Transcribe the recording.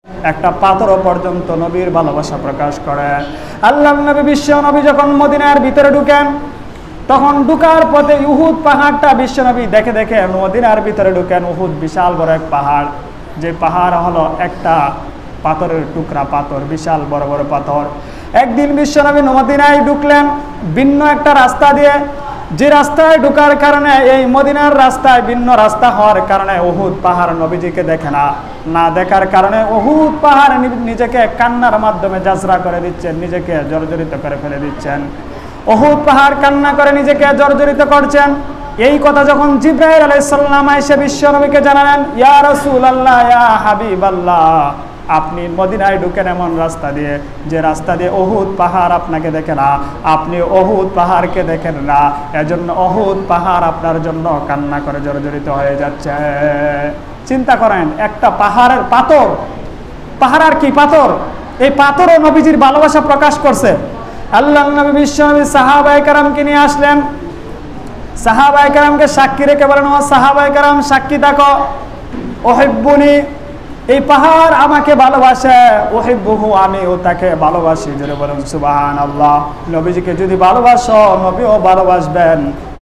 একটা পাথরও পর্যন্ত নবীর ভালোবাসা প্রকাশ করে। আল্লাহর নবী বিশ্ব নবী যখন মদিনার ভিতরে ঢুকেন, তখন ঢুকার পথে উহুদ পাহাড়টা বিশ্ব নবী দেখে দেখে মদিনার ভিতরে ঢুকেন। উহুদ বিশাল বড় এক পাহাড়, যে পাহাড় হলো একটা পাথরের টুকরা পাথর, বিশাল বড় বড় পাথর। একদিন বিশ্ব নবী মদিনায় ঢুকলেন ভিন্ন একটা রাস্তা দিয়ে, যে রাস্তায় ঢোকার কারণে এই মদিনার রাস্তায় ভিন্ন রাস্তা হওয়ার কারণে উহুদ পাহাড় নবীজিকে দেখে না দেখার কারণে উহুদ পাহাড় নিজেকে কান্নার মাধ্যমে জাজরা করে দিচ্ছেন, নিজেকে জর্জরিত করে ফেলে দিচ্ছেন। উহুদ পাহাড় কান্না করে নিজেকে জর্জরিত করছেন। এই কথা যখন জিবরাইল আলাইহিস সালাম এসে বিশ্ব নবীকে জানালেন, ইয়া রাসূলুল্লাহ, ইয়া হাবিবাল্লাহ, আপনি মদিনায় ঢুকেন এমন রাস্তা দিয়ে, যে রাস্তা দিয়ে উহুদ পাহাড় আপনাকে দেখে না, আপনি উহুদ পাহাড়কে দেখেন না, এজন্য উহুদ পাহাড় আপনার জন্য কান্না করে জর্জরিত হয়ে যাচ্ছে। চিন্তা করেন, একটা পাহাড়ের পাথর, পাহাড় আর কি পাথর, এই পাথরও নবীজির ভালোবাসা প্রকাশ করছে। আল্লাহর নবী বিশ্ব নবী সাহাবায়ে কেরামকে নিয়ে আসলেন। সাহাবায়ে কেরামকে সাক্ষী রেখে বলেন, ও সাহাবায়ে কেরাম সাক্ষী থাকো, উহিব্বুনি, এই পাহাড় আমাকে ভালোবাসে, উহিব্বুহু, আমিও তাকে ভালোবাসি। জোরে বলুন সুবহানাল্লাহ। নবীজিকে যদি ভালোবাসো, নবীও ভালোবাসবেন।